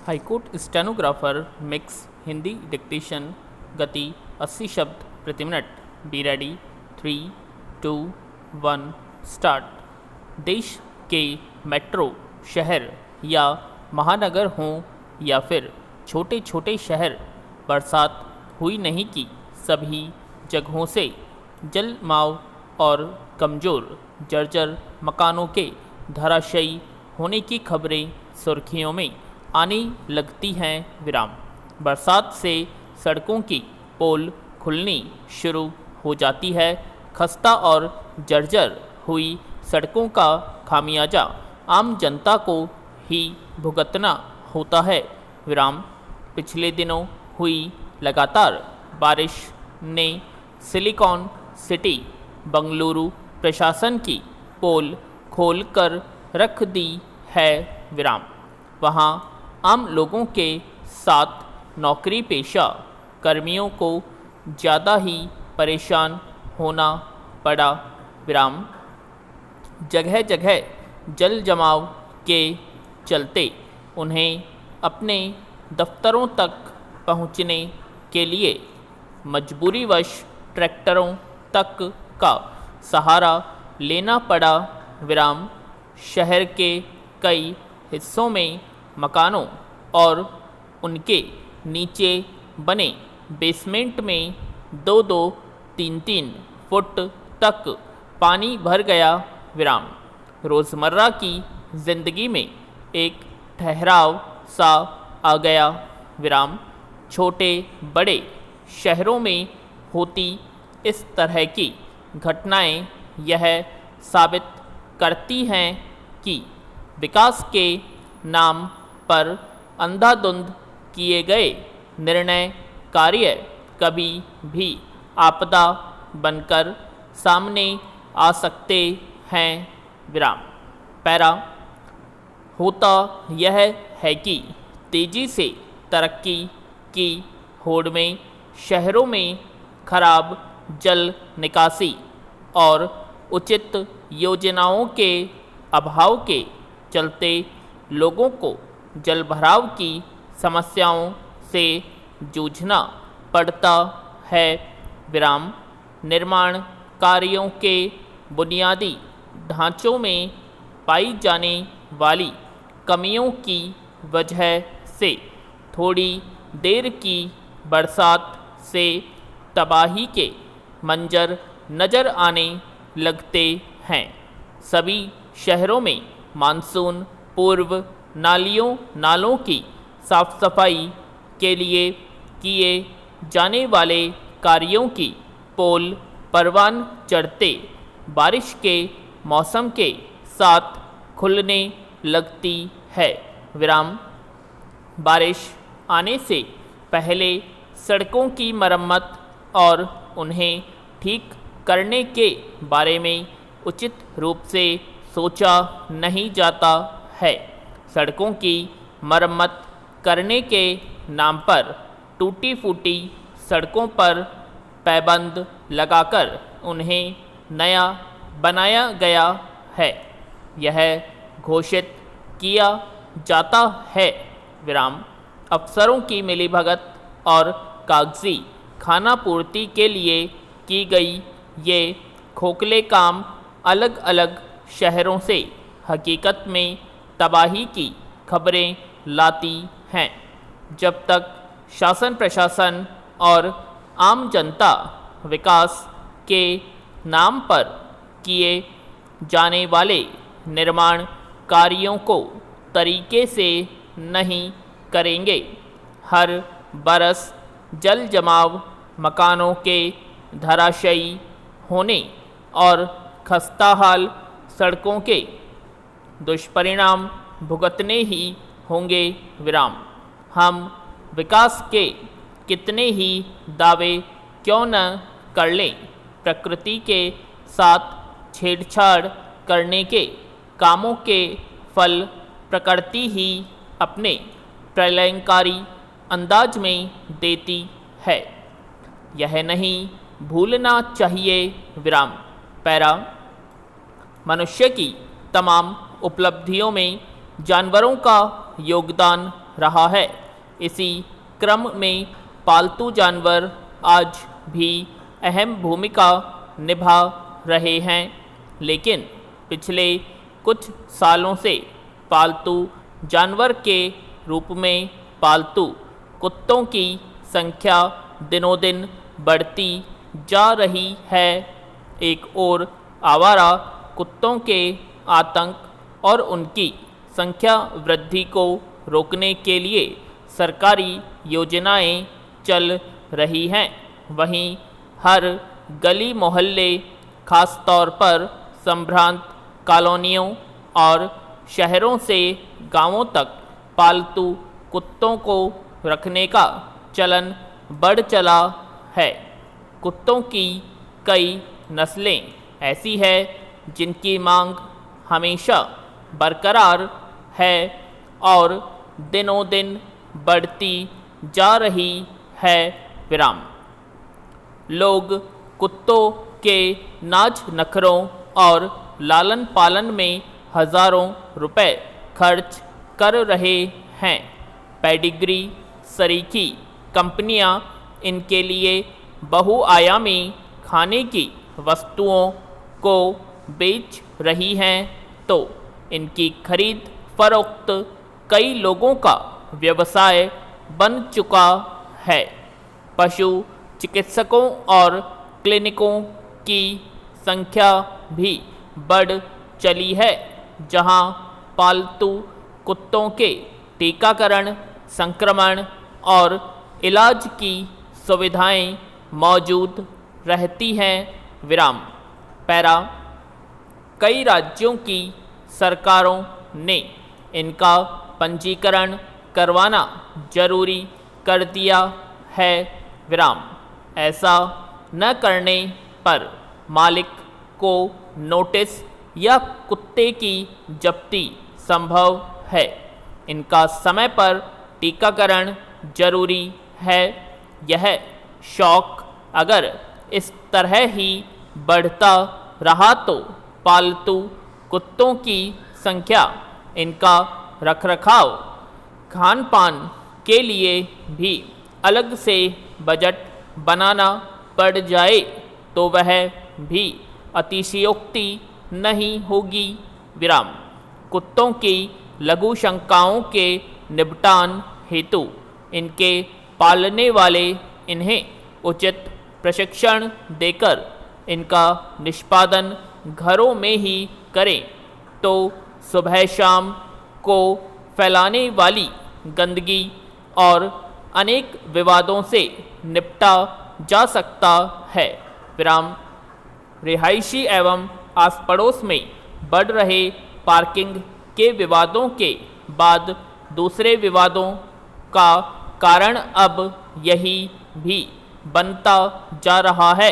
High court stenographer mix Hindi dictation गति 80 शब्द प्रति मिनट। Be ready. 3, 2, 1 स्टार्ट। देश के मेट्रो शहर या महानगर हों या फिर छोटे छोटे शहर, बरसात हुई नहीं कि सभी जगहों से जलमाव और कमज़ोर जर्जर मकानों के धराशायी होने की खबरें सुर्खियों में आने लगती हैं। विराम। बरसात से सड़कों की पोल खुलनी शुरू हो जाती है। खस्ता और जर्जर हुई सड़कों का खामियाजा आम जनता को ही भुगतना होता है। विराम। पिछले दिनों हुई लगातार बारिश ने सिलिकॉन सिटी बंगलुरु प्रशासन की पोल खोलकर रख दी है। विराम। वहाँ आम लोगों के साथ नौकरी पेशा कर्मियों को ज़्यादा ही परेशान होना पड़ा। विराम। जगह जगह जल जमाव के चलते उन्हें अपने दफ्तरों तक पहुंचने के लिए मजबूरीवश ट्रैक्टरों तक का सहारा लेना पड़ा। विराम। शहर के कई हिस्सों में मकानों और उनके नीचे बने बेसमेंट में 2-2, 3-3 फुट तक पानी भर गया। विराम। रोज़मर्रा की ज़िंदगी में एक ठहराव सा आ गया। विराम। छोटे बड़े शहरों में होती इस तरह की घटनाएं यह साबित करती हैं कि विकास के नाम पर अंधाधुंध किए गए निर्णय कार्य कभी भी आपदा बनकर सामने आ सकते हैं। विराम। पैरा। होता यह है कि तेज़ी से तरक्की की होड़ में शहरों में खराब जल निकासी और उचित योजनाओं के अभाव के चलते लोगों को जलभराव की समस्याओं से जूझना पड़ता है। विराम। निर्माण कार्यों के बुनियादी ढांचों में पाई जाने वाली कमियों की वजह से थोड़ी देर की बरसात से तबाही के मंजर नज़र आने लगते हैं। सभी शहरों में मानसून पूर्व नालों की साफ सफाई के लिए किए जाने वाले कार्यों की पोल परवान चढ़ते बारिश के मौसम के साथ खुलने लगती है। विराम। बारिश आने से पहले सड़कों की मरम्मत और उन्हें ठीक करने के बारे में उचित रूप से सोचा नहीं जाता है। सड़कों की मरम्मत करने के नाम पर टूटी फूटी सड़कों पर पैबंद लगाकर उन्हें नया बनाया गया है। यह घोषित किया जाता है। विराम। अफसरों की मिलीभगत और कागजी खानापूर्ति के लिए की गई ये खोखले काम अलग अलग शहरों से हकीकत में तबाही की खबरें लाती हैं। जब तक शासन प्रशासन और आम जनता विकास के नाम पर किए जाने वाले निर्माण कार्यों को तरीके से नहीं करेंगे, हर बरस जल जमाव, मकानों के धराशायी होने और खस्ताहाल सड़कों के दुष्परिणाम भुगतने ही होंगे। विराम। हम विकास के कितने ही दावे क्यों न कर लें, प्रकृति के साथ छेड़छाड़ करने के कामों के फल प्रकृति ही अपने प्रलयंकारी अंदाज में देती है। यह नहीं भूलना चाहिए। विराम। पैरा। मनुष्य की तमाम उपलब्धियों में जानवरों का योगदान रहा है। इसी क्रम में पालतू जानवर आज भी अहम भूमिका निभा रहे हैं, लेकिन पिछले कुछ सालों से पालतू जानवर के रूप में पालतू कुत्तों की संख्या दिनों दिन बढ़ती जा रही है। एक और आवारा कुत्तों के आतंक और उनकी संख्या वृद्धि को रोकने के लिए सरकारी योजनाएं चल रही हैं। वहीं हर गली मोहल्ले, खास तौर पर संभ्रांत कॉलोनियों और शहरों से गांवों तक पालतू कुत्तों को रखने का चलन बढ़ चला है। कुत्तों की कई नस्लें ऐसी है जिनकी मांग हमेशा बरकरार है और दिनों दिन बढ़ती जा रही है। विराम। लोग कुत्तों के नाज नखरों और लालन पालन में हज़ारों रुपए खर्च कर रहे हैं। पेडिग्री सरीखी कंपनियां इनके लिए बहुआयामी खाने की वस्तुओं को बेच रही हैं, तो इनकी खरीद फरोख्त कई लोगों का व्यवसाय बन चुका है। पशु चिकित्सकों और क्लिनिकों की संख्या भी बढ़ चली है, जहां पालतू कुत्तों के टीकाकरण, संक्रमण और इलाज की सुविधाएं मौजूद रहती हैं। विराम। पैरा। कई राज्यों की सरकारों ने इनका पंजीकरण करवाना जरूरी कर दिया है। विराम। ऐसा न करने पर मालिक को नोटिस या कुत्ते की जब्ती संभव है। इनका समय पर टीकाकरण जरूरी है। यह शौक अगर इस तरह ही बढ़ता रहा तो पालतू कुत्तों की संख्या, इनका रखरखाव, खान पान के लिए भी अलग से बजट बनाना पड़ जाए तो वह भी अतिशयोक्ति नहीं होगी। विराम। कुत्तों की लघु शंकाओं के निपटान हेतु इनके पालने वाले इन्हें उचित प्रशिक्षण देकर इनका निष्पादन घरों में ही करें तो सुबह शाम को फैलाने वाली गंदगी और अनेक विवादों से निपटा जा सकता है। विराम। रिहायशी एवं आस पड़ोस में बढ़ रहे पार्किंग के विवादों के बाद दूसरे विवादों का कारण अब यही भी बनता जा रहा है,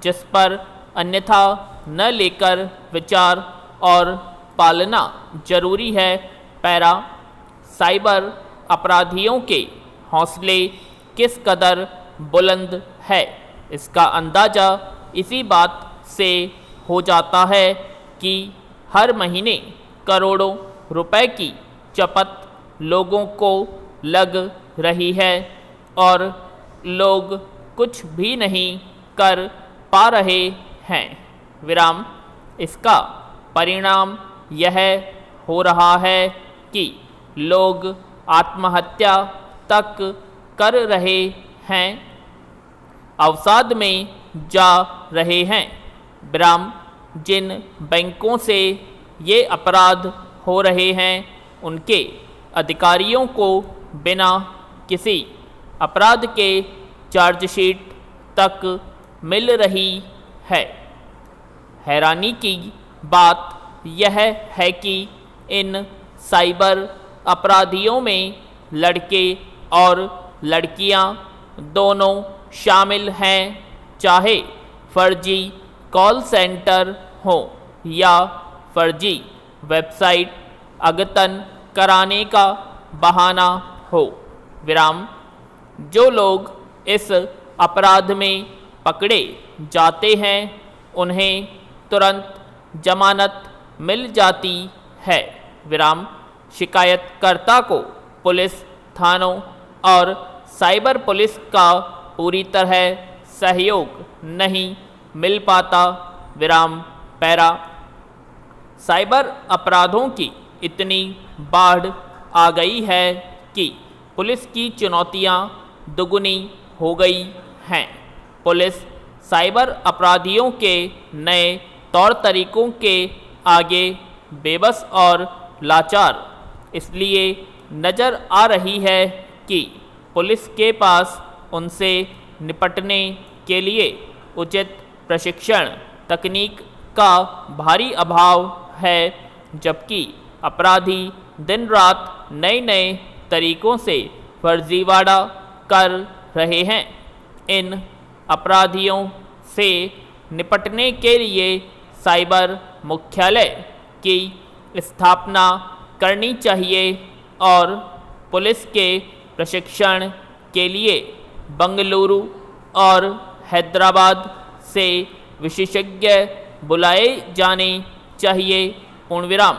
जिस पर अन्यथा न लेकर विचार और पालना जरूरी है। पैरा। साइबर अपराधियों के हौसले किस कदर बुलंद है, इसका अंदाज़ा इसी बात से हो जाता है कि हर महीने करोड़ों रुपए की चपत लोगों को लग रही है और लोग कुछ भी नहीं कर पा रहे हैं। विराम। इसका परिणाम यह हो रहा है कि लोग आत्महत्या तक कर रहे हैं, अवसाद में जा रहे हैं। विराम। जिन बैंकों से ये अपराध हो रहे हैं उनके अधिकारियों को बिना किसी अपराध के चार्जशीट तक मिल रही है। हैरानी की बात यह है कि इन साइबर अपराधियों में लड़के और लड़कियां दोनों शामिल हैं, चाहे फर्जी कॉल सेंटर हो या फर्जी वेबसाइट अद्यतन कराने का बहाना हो। विराम। जो लोग इस अपराध में पकड़े जाते हैं उन्हें तुरंत जमानत मिल जाती है। विराम। शिकायतकर्ता को पुलिस थानों और साइबर पुलिस का पूरी तरह सहयोग नहीं मिल पाता। विराम पैरा। साइबर अपराधों की इतनी बाढ़ आ गई है कि पुलिस की चुनौतियां दुगुनी हो गई हैं। पुलिस साइबर अपराधियों के नए तौर तरीकों के आगे बेबस और लाचार इसलिए नज़र आ रही है कि पुलिस के पास उनसे निपटने के लिए उचित प्रशिक्षण तकनीक का भारी अभाव है, जबकि अपराधी दिन रात नए नए तरीकों से फर्जीवाड़ा कर रहे हैं। इन अपराधियों से निपटने के लिए साइबर मुख्यालय की स्थापना करनी चाहिए और पुलिस के प्रशिक्षण के लिए बंगलुरु और हैदराबाद से विशेषज्ञ बुलाए जाने चाहिए। पूर्णविराम।